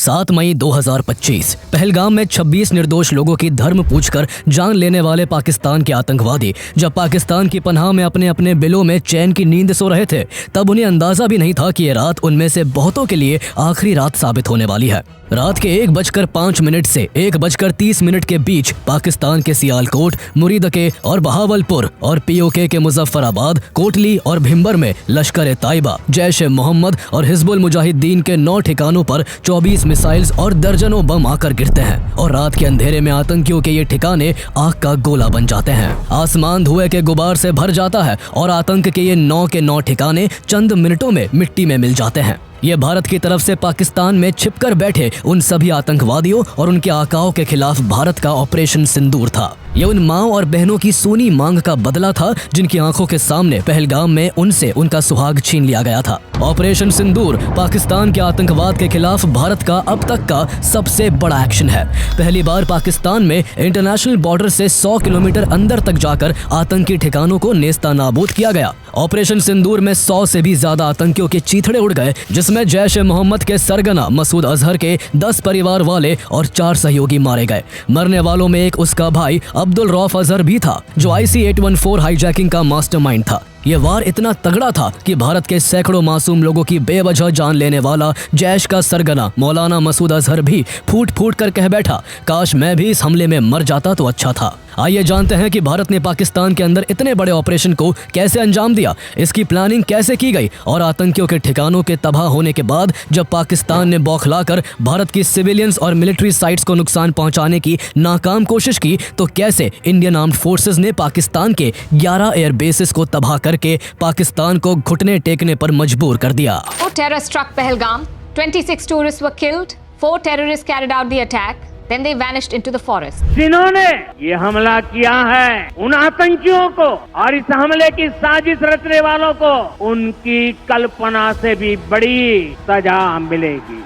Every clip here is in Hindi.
7 मई 2025 पहलगाम में 26 निर्दोष लोगों की धर्म पूछकर जान लेने वाले पाकिस्तान के आतंकवादी जब पाकिस्तान की पनाह में अपने अपने बिलों में चैन की नींद सो रहे थे, तब उन्हें अंदाजा भी नहीं था कि ये रात उनमें से बहुतों के लिए आखिरी रात साबित होने वाली है। रात के 1:05 से 1:30 के बीच पाकिस्तान के सियालकोट, मुरीदके और बहावलपुर और पीओके के मुजफ्फराबाद, कोटली और भिम्बर में लश्कर-ए-ताइबा, जैश-ए-मोहम्मद और हिजबुल मुजाहिदीन के 9 ठिकानों पर 24 मिसाइल्स और दर्जनों बम आकर गिरते हैं और रात के अंधेरे में आतंकियों के ये ठिकाने आग का गोला बन जाते हैं। आसमान धुएं के गुबार से भर जाता है और आतंक के ये 9 के 9 ठिकाने चंद मिनटों में मिट्टी में मिल जाते हैं। ये भारत की तरफ से पाकिस्तान में छिपकर बैठे उन सभी आतंकवादियों और उनके आकाओं के खिलाफ भारत का ऑपरेशन सिंदूर था। ये उन माओ और बहनों की सूनी मांग का बदला था जिनकी आंखों के सामने पहलगाम में उनसे उनका सुहाग छीन लिया गया था। ऑपरेशन सिंदूर पाकिस्तान के आतंकवाद के खिलाफ भारत का अब तक का सबसे बड़ा एक्शन है। पहली बार पाकिस्तान में इंटरनेशनल बॉर्डर से 100 किलोमीटर अंदर तक जाकर आतंकी ठिकानों को नेस्तानाबूद किया गया। ऑपरेशन सिंदूर में 100 से भी ज्यादा आतंकियों के चीथड़े उड़ गए, जिसमें जैश-ए-मोहम्मद के सरगना मसूद अजहर के 10 परिवार वाले और 4 सहयोगी मारे गए। मरने वालों में एक उसका भाई अब्दुल रौफ अजहर भी था, जो IC-814 हाईजैकिंग का मास्टरमाइंड था। ये वार इतना तगड़ा था कि भारत के सैकड़ों मासूम लोगों की बेवजह जान लेने वाला जैश का सरगना मौलाना मसूद अजहर भी फूट फूट कर कह बैठा, काश मैं भी इस हमले में मर जाता तो अच्छा था। आइए जानते हैं कि भारत ने पाकिस्तान के अंदर इतने बड़े ऑपरेशन को कैसे अंजाम दिया, इसकी प्लानिंग कैसे की गई और आतंकियों के ठिकानों के तबाह होने के बाद जब पाकिस्तान ने बौखलाकर भारत की सिविलियंस और मिलिट्री साइट्स को नुकसान पहुंचाने की नाकाम कोशिश की, तो कैसे इंडियन आर्म्ड फोर्सेस ने पाकिस्तान के 11 एयर बेसिस को तबाह करके पाकिस्तान को घुटने टेकने पर मजबूर कर दिया। Terror struck Pahalgam. 26 tourists were killed. 4 terrorists carried out the attack. Then they vanished into the forest. जिन्होंने ये हमला किया है, उन आतंकियों को और इस हमले की साजिश रचने वालों को उनकी कल्पना से भी बड़ी सजा मिलेगी।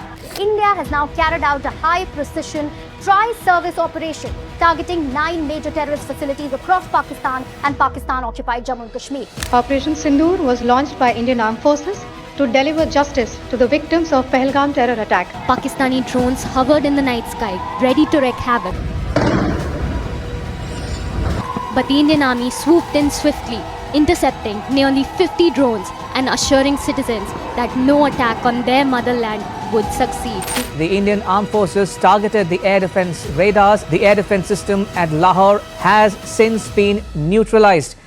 India has now carried out a high-precision tri-service operation targeting 9 major terrorist facilities across Pakistan and Pakistan-occupied Jammu and Kashmir. Operation Sindoor was launched by Indian Armed Forces to deliver justice to the victims of Pahalgam terror attack. Pakistani drones hovered in the night sky, ready to wreak havoc. But the Indian Army swooped in swiftly, intercepting nearly 50 drones and assuring citizens that no attack on their motherland would succeed. The Indian Armed Forces targeted the air defense radars. The air defense system at Lahore has since been neutralized.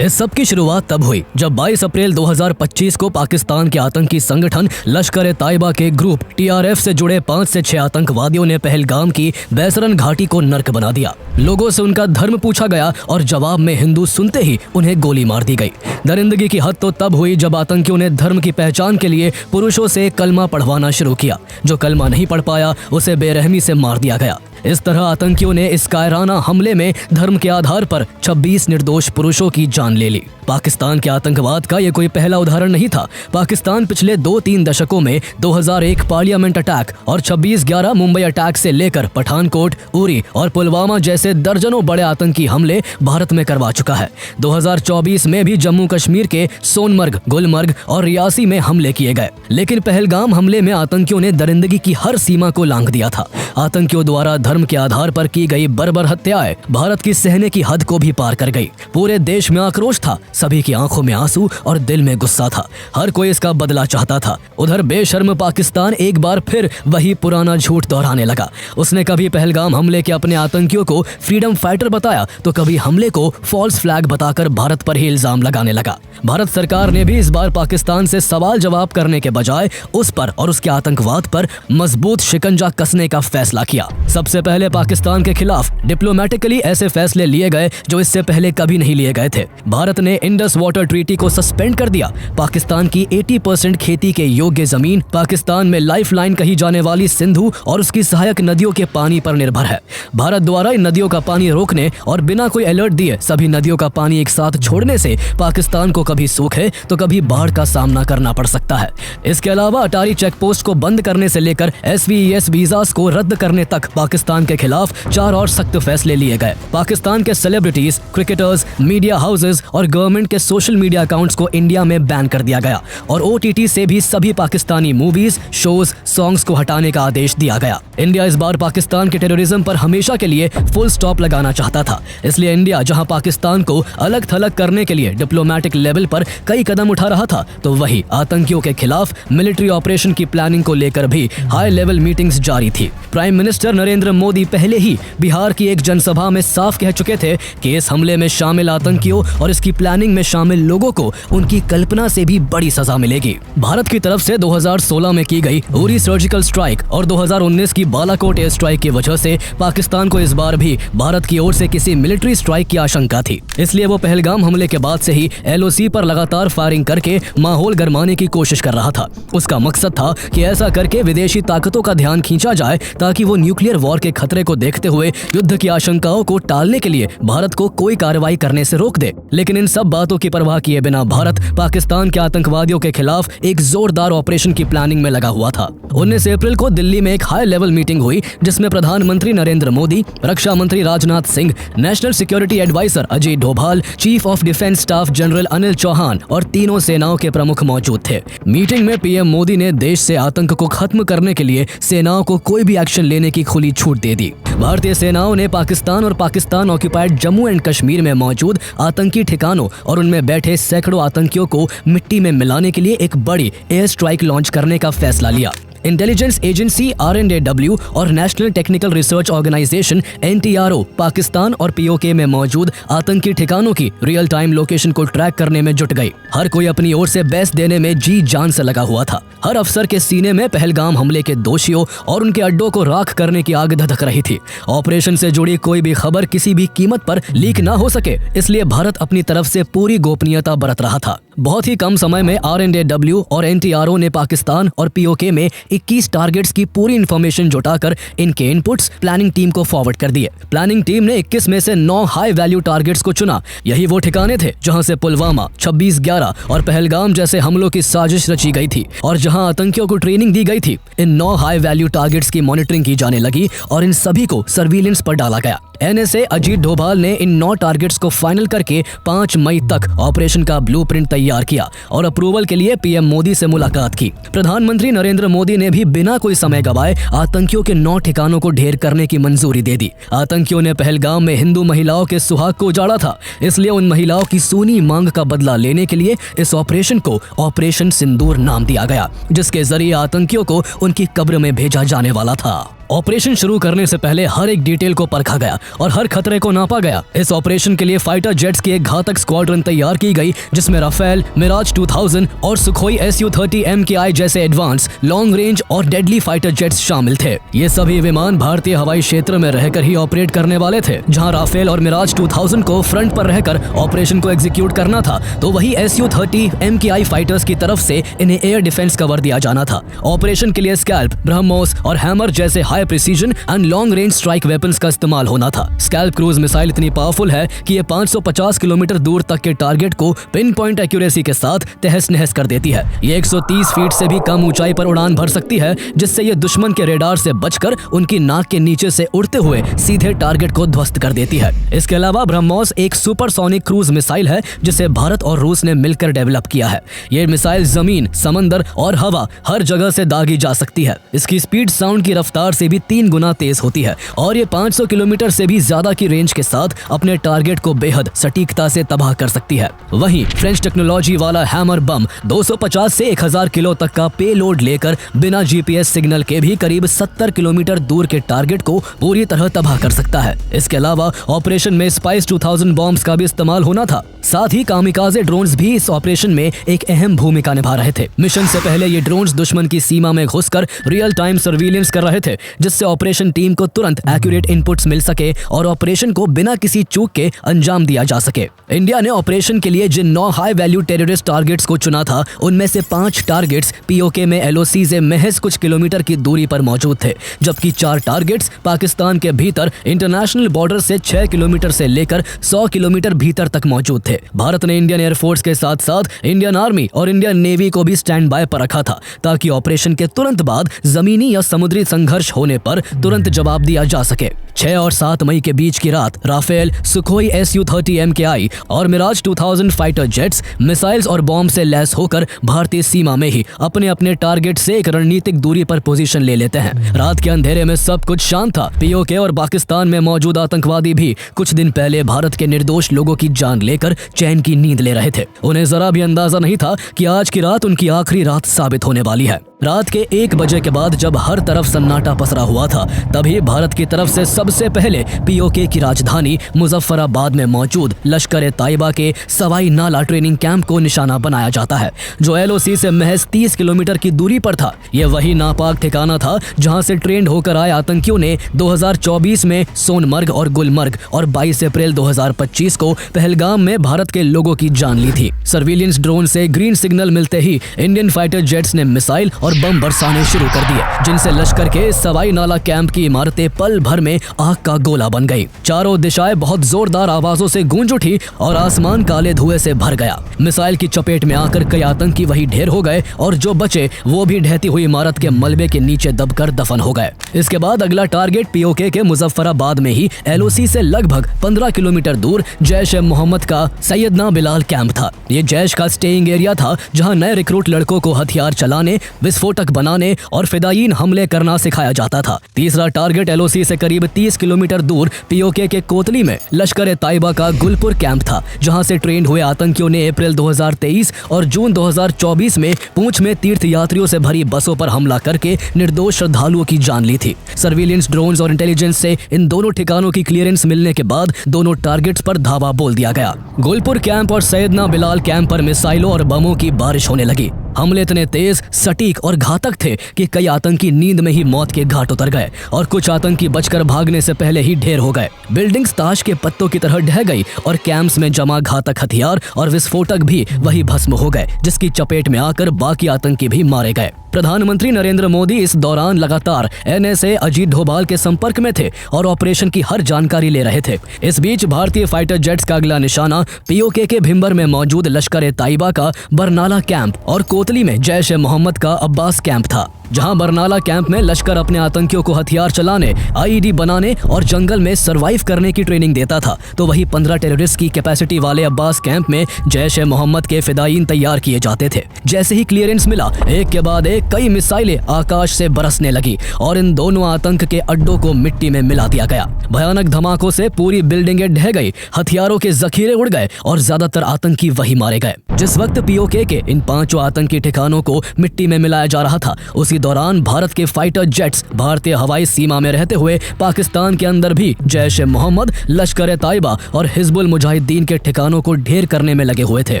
इस सब की शुरुआत तब हुई जब 22 अप्रैल 2025 को पाकिस्तान के आतंकी संगठन लश्कर-ए-ताइबा के ग्रुप TRF से जुड़े 5 से 6 आतंकवादियों ने पहलगाम की बैसरन घाटी को नर्क बना दिया। लोगों से उनका धर्म पूछा गया और जवाब में हिंदू सुनते ही उन्हें गोली मार दी गई। दरिंदगी की हद तो तब हुई जब आतंकियों ने धर्म की पहचान के लिए पुरुषों से कलमा पढ़वाना शुरू किया। जो कलमा नहीं पढ़ पाया उसे बेरहमी से मार दिया गया। इस तरह आतंकियों ने इस कायराना हमले में धर्म के आधार पर 26 निर्दोष पुरुषों की जान ले ली। पाकिस्तान के आतंकवाद का ये कोई पहला उदाहरण नहीं था। पाकिस्तान पिछले 2-3 दशकों में 2001 पार्लियामेंट अटैक और 26/11 मुंबई अटैक से लेकर पठानकोट, उरी और पुलवामा जैसे दर्जनों बड़े आतंकी हमले भारत में करवा चुका है। 2024 में भी जम्मू कश्मीर के सोनमर्ग, गुलमर्ग और रियासी में हमले किए गए, लेकिन पहलगाम हमले में आतंकियों ने दरिंदगी की हर सीमा को लांघ दिया था। आतंकियों द्वारा धर्म के आधार पर की गई बर्बर हत्याएं भारत की सहने की हद को भी पार कर गई। पूरे देश में आक्रोश था, सभी की आंखों में आंसू और दिल में गुस्सा था। हर कोई इसका बदला चाहता था। उधर बेशर्म पाकिस्तान एक बार फिर वही पुराना झूठ दोहराने लगा। उसने कभी पहलगाम हमले के अपने आतंकियों को फ्रीडम फाइटर बताया तो कभी हमले को फॉल्स फ्लैग बताकर भारत पर ही इल्जाम लगाने लगा। भारत सरकार ने भी इस बार पाकिस्तान से सवाल जवाब करने के बजाय उस पर और उसके आतंकवाद पर मजबूत शिकंजा कसने का फैसला किया। सबसे पहले पाकिस्तान के खिलाफ डिप्लोमेटिकली ऐसे फैसले लिए गए जो इससे पहले कभी नहीं लिए गए थे। भारत ने इंडस वाटर ट्रीटी को सस्पेंड कर दिया। पाकिस्तान की 80% खेती के योग्य जमीन पाकिस्तान में लाइफलाइन कही जाने वाली सिंधु और उसकी सहायक नदियों के पानी पर निर्भर है। भारत द्वारा इन नदियों का पानी रोकने और बिना कोई अलर्ट दिए सभी नदियों का पानी एक साथ छोड़ने से पाकिस्तान को कभी सूखे तो कभी बाढ़ का सामना करना पड़ सकता है। इसके अलावा अटारी चेकपोस्ट को बंद करने से लेकर SVES वीजास को रद्द करने तक पाकिस्तान के खिलाफ 4 और सख्त फैसले लिए गए। पाकिस्तान के सेलिब्रिटीज, क्रिकेटर्स, मीडिया हाउसेज और गवर्नमेंट गवर्नमेंट के सोशल मीडिया अकाउंट्स को इंडिया में बैन कर दिया गया और OTT से भी सभी पाकिस्तानी मूवीज, शोज, सॉन्ग्स को हटाने का आदेश दिया गया। इंडिया इस बार पाकिस्तान के टेररिज्म पर हमेशा के लिए फुल स्टॉप लगाना चाहता था। इसलिए इंडिया जहां पाकिस्तान को अलग थलग करने के लिए डिप्लोमेटिक लेवल पर कई कदम उठा रहा था, तो वही आतंकियों के खिलाफ मिलिट्री ऑपरेशन की प्लानिंग को लेकर भी हाई लेवल मीटिंग्स जारी थी। प्राइम मिनिस्टर नरेंद्र मोदी पहले ही बिहार की एक जनसभा में साफ कह चुके थे कि इस हमले में शामिल आतंकियों और इसकी प्लानिंग में शामिल लोगों को उनकी कल्पना से भी बड़ी सजा मिलेगी। भारत की तरफ से 2016 में की गई उरी सर्जिकल स्ट्राइक और 2019 की बालाकोट एयर स्ट्राइक की वजह से पाकिस्तान को इस बार भी भारत की ओर से किसी मिलिट्री स्ट्राइक की आशंका थी। इसलिए वो पहलगाम हमले के बाद से ही LOC पर लगातार फायरिंग करके माहौल गरमाने की कोशिश कर रहा था। उसका मकसद था कि ऐसा करके विदेशी ताकतों का ध्यान खींचा जाए ताकि वो न्यूक्लियर वॉर के खतरे को देखते हुए युद्ध की आशंकाओं को टालने के लिए भारत को कोई कार्रवाई करने से रोक दे। लेकिन इन सब बातों की परवाह किए बिना भारत पाकिस्तान के आतंकवादियों के खिलाफ एक जोरदार ऑपरेशन की प्लानिंग में लगा हुआ था। 19 अप्रैल को दिल्ली में एक हाई लेवल मीटिंग हुई जिसमें प्रधानमंत्री नरेंद्र मोदी, रक्षा मंत्री Rajnath Singh, national security adviser Ajit Doval, chief of defence staff general Anil Chauhan और तीनों सेनाओं के प्रमुख मौजूद थे। मीटिंग में PM मोदी ने देश से आतंक को खत्म करने के लिए सेनाओं को कोई भी एक्शन लेने की खुली छूट दे दी। भारतीय सेनाओं ने पाकिस्तान और पाकिस्तान ऑक्युपाइड जम्मू एंड कश्मीर में मौजूद आतंकी ठिकानों और उनमें बैठे सैकड़ों आतंकियों को मिट्टी में मिलाने के लिए एक बड़ी एयर स्ट्राइक लॉन्च करने का फैसला लिया। इंटेलिजेंस एजेंसी RNAW और national technical research organisation NTRO Pakistan और POK में मौजूद आतंकी ठिकानों की रियल टाइम लोकेशन को ट्रैक करने में जुट गई। हर कोई अपनी ओर से बेस्ट देने में जी जान से लगा हुआ था। हर अफसर के सीने में पहलगाम हमले के दोषियों और उनके अड्डों को राख करने की आग धधक रही थी। ऑपरेशन से जुड़ी कोई भी खबर किसी भी कीमत पर लीक ना हो सके, इसलिए भारत अपनी तरफ से पूरी गोपनीयता बरत रहा था। बहुत ही कम समय में RNAW और NTRO ने पाकिस्तान और POK में 21 टारगेट्स की पूरी इंफॉर्मेशन जुटाकर इनके इनपुट्स प्लानिंग टीम को फॉरवर्ड कर दिए। प्लानिंग टीम ने 21 में से 9 हाई वैल्यू टारगेट्स को चुना। यही वो ठिकाने थे जहां से पुलवामा, 26/11 और पहलगाम जैसे हमलों की साजिश रची गई थी और जहां आतंकियों को ट्रेनिंग दी गई थी। इन 9 हाई वैल्यू टारगेट्स की मॉनिटरिंग की जाने लगी और इन सभी को सर्विलेंस पर डाला गया। NSA अजीत डोभाल ने इन 9 टारगेट्स को फाइनल करके 5 मई तक ऑपरेशन का ब्लूप्रिंट तैयार किया और अप्रूवल के लिए PM मोदी से मुलाकात की। प्रधानमंत्री नरेंद्र मोदी ने भी बिना कोई समय गवाए आतंकियों के 9 ठिकानों को ढेर करने की मंजूरी दे दी। आतंकियों ने पहलगाम में हिंदू महिलाओं के सुहाग को उजाड़ा था, इसलिए उन महिलाओं की सूनी मांग का बदला लेने के लिए इस ऑपरेशन को ऑपरेशन सिंदूर नाम दिया गया, जिसके जरिए आतंकियों को उनकी कब्र में भेजा जाने वाला था। ऑपरेशन शुरू करने से पहले हर एक डिटेल को परखा गया और हर खतरे को नापा गया। इस ऑपरेशन के लिए फाइटर जेट्स की एक घातक स्क्वाड्रन तैयार की गई जिसमें राफेल, मिराज 2000 और सुखोई Su-30 MKI जैसे एडवांस, लॉन्ग रेंज और डेडली फाइटर जेट्स शामिल थे। ये सभी विमान भारतीय हवाई क्षेत्र में रहकर ही ऑपरेट करने वाले थे। जहां राफेल और मिराज 2000 को फ्रंट पर रहकर ऑपरेशन को एग्जीक्यूट करना था, तो वही Su-30 MKI फाइटर्स की तरफ से इन्हें एयर डिफेंस कवर दिया जाना था। ऑपरेशन के लिए स्कैल्प, ब्रह्मोस और हैमर जैसे high precision and long range strike weapons का इस्तेमाल होना था। स्कैल्प क्रूज मिसाइल इतनी पावरफुल है कि ये 550 किलोमीटर दूर तक के टारगेट को पिन पॉइंट एक्यूरेसी के साथ तहस नहस कर देती है। ये 130 फीट से भी कम ऊंचाई पर उड़ान भर सकती है, जिससे ये दुश्मन के रेडार से बचकर उनकी नाक के नीचे से उड़ते हुए सीधे टारगेट को ध्वस्त कर देती है। इसके अलावा ब्रह्मोस एक सुपरसोनिक क्रूज मिसाइल है जिसे भारत और रूस ने मिलकर डेवलप किया है। ये मिसाइल जमीन, समंदर और हवा हर जगह से दागी जा सकती है। इसकी स्पीड साउंड की रफ्तार से भी 3 गुना तेज होती है और ये 500 किलोमीटर से भी ज्यादा की रेंज के साथ अपने टारगेट को बेहद सटीकता से तबाह कर सकती है। वहीं फ्रेंच टेक्नोलॉजी वाला हैमर बम 250 से 1000 किलो तक का पेलोड लेकर बिना GPS सिग्नल के भी करीब 70 किलोमीटर दूर के टारगेट को पूरी तरह तबाह कर सकता है। इसके अलावा ऑपरेशन में स्पाइस 2000 बॉम्ब्स का भी इस्तेमाल होना था। साथ ही कामिकाजे ड्रोन्स भी इस ऑपरेशन में एक अहम भूमिका निभा रहे थे। मिशन से पहले ये ड्रोन्स दुश्मन की सीमा में घुसकर रियल टाइम सर्विलेंस कर रहे थे, जिससे ऑपरेशन टीम को तुरंत एक्यूरेट इनपुट्स मिल सके और ऑपरेशन को बिना किसी चूक के अंजाम दिया जा सके। इंडिया ने ऑपरेशन के लिए जिन 9 हाई वैल्यू टेररिस्ट टारगेट्स को चुना था, उनमें से 5 टारगेट्स POK में LOC से महज कुछ किलोमीटर की दूरी पर मौजूद थे, जबकि 4 टारगेट्स पाकिस्तान के भीतर इंटरनेशनल बॉर्डर से 6 किलोमीटर से लेकर 100 किलोमीटर भीतर तक मौजूद थे। भारत ने इंडियन एयरफोर्स के साथ साथ इंडियन आर्मी और इंडियन नेवी को भी स्टैंड बाय पर रखा था, ताकि ऑपरेशन के तुरंत बाद जमीनी या समुद्री संघर्ष होने होने पर तुरंत जवाब दिया जा सके। 6 और 7 मई के बीच की रात राफेल, सुखोई Su-30 MKI और मिराज 2000 फाइटर जेट्स मिसाइल्स और बॉम्ब से लैस होकर भारतीय सीमा में ही अपने अपने टारगेट से एक रणनीतिक दूरी पर पोजीशन ले लेते हैं। रात के अंधेरे में सब कुछ शांत था। पीओके और पाकिस्तान में मौजूद आतंकवादी भी कुछ दिन पहले भारत के निर्दोष लोगों की जान लेकर चैन की नींद ले रहे थे। उन्हें जरा भी अंदाजा नहीं था कि आज की रात उनकी आखिरी रात साबित होने वाली है। रात के 1 बजे के बाद जब हर तरफ सन्नाटा पसरा हुआ था, तभी भारत की तरफ से सबसे पहले पीओके की राजधानी मुजफ्फराबाद में मौजूद लश्कर-ए-तैयबा के सवाई नाला ट्रेनिंग कैंप को निशाना बनाया जाता है, जो LOC से महज 30 किलोमीटर की दूरी पर था। यह वही नापाक ठिकाना था जहां से ट्रेंड होकर आए आतंकियों ने 2024 में सोनमर्ग और गुलमर्ग और 22 अप्रैल 2025 को पहलगाम में भारत के लोगों की जान ली थी। सर्विलियंस ड्रोन से ग्रीन सिग्नल मिलते ही इंडियन फाइटर जेट्स ने मिसाइल और बम बरसाने शुरू कर दिए, जिनसे लश्कर के सवाई नाला कैंप की इमारतें पल भर में आग का गोला बन गई। चारों दिशाएं बहुत जोरदार आवाजों से गूंज उठी और आसमान काले धुएं से भर गया। मिसाइल की चपेट में आकर कई आतंकी वही ढेर हो गए और जो बचे वो भी ढहती हुई इमारत के मलबे के नीचे दबकर दफन हो गए। इसके बाद अगला टारगेट पीओके के मुजफ्फराबाद में ही LOC से लगभग 15 किलोमीटर दूर जैश-ए-मोहम्मद का सैयदना बिलाल कैंप था। ये जैश का स्टेइंग एरिया था, जहां नए रिक्रूट लड़कों को हथियार चलाने, विस्फोटक बनाने और फिदायीन हमले करना सिखाया जाता था। तीसरा टारगेट LOC से करीब 30 किलोमीटर दूर पीओके के कोतली में लश्कर-ए-तैयबा का गुलपुर कैंप था, जहां से ट्रेंड हुए आतंकियों ने अप्रैल 2023 और जून 2024 में पूंछ में तीर्थ यात्रियों से भरी बसों पर हमला करके निर्दोष श्रद्धालुओं की जान ली थी। सर्विलियंस ड्रोन्स और इंटेलिजेंस से इन दोनों ठिकानों की क्लियरेंस मिलने के बाद दोनों टारगेट्स पर धावा बोल दिया गया। गुलपुर कैंप और सैयदना बिलाल कैंप पर मिसाइलों और बमों की बारिश होने लगी। हमले इतने तेज, सटीक और घातक थे कि कई आतंकी नींद में ही मौत के घाट उतर गए और कुछ आतंकी बचकर भागने से पहले ही ढेर हो गए। बिल्डिंग्स ताश के पत्तों की तरह ढह गई और कैंप्स में जमा घातक हथियार और विस्फोटक भी वही भस्म हो गए, जिसकी चपेट में आकर बाकी आतंकी भी मारे गए। प्रधानमंत्री नरेंद्र मोदी इस दौरान लगातार NSA अजीत डोभाल के संपर्क में थे और ऑपरेशन की हर जानकारी ले रहे थे। इस बीच भारतीय फाइटर जेट्स का अगला निशाना पीओके के भिंबर में मौजूद लश्कर-ए-तैयबा का बरनाला कैंप और कोतली में जैश-ए-मोहम्मद का अब्बास कैंप था। जहां बरनाला कैंप में लश्कर अपने आतंकियों को हथियार चलाने, IED बनाने और जंगल में सरवाइव करने की ट्रेनिंग देता था, तो वही 15 टेररिस्ट की कैपेसिटी वाले अब्बास कैंप में जैश-ए-मोहम्मद के फिदायीन तैयार किए जाते थे। जैसे ही क्लियरेंस मिला, एक के बाद एक कई मिसाइलें आकाश से बरसने लगी और इन दोनों आतंक के अड्डों को मिट्टी में मिला दिया गया। भयानक धमाकों से पूरी बिल्डिंगें ढह गई, हथियारों के जखीरे उड़ गए और ज्यादातर आतंकी वही मारे गए। जिस वक्त पीओके के इन 5 आतंकी ठिकानों को मिट्टी में मिलाया जा रहा था, उसी दौरान भारत के फाइटर जेट्स भारतीय हवाई सीमा में रहते हुए पाकिस्तान के अंदर भी जैश-ए-मोहम्मद, लश्कर-ए-तैयबा और हिजबुल मुजाहिदीन के ठिकानों को ढेर करने में लगे हुए थे।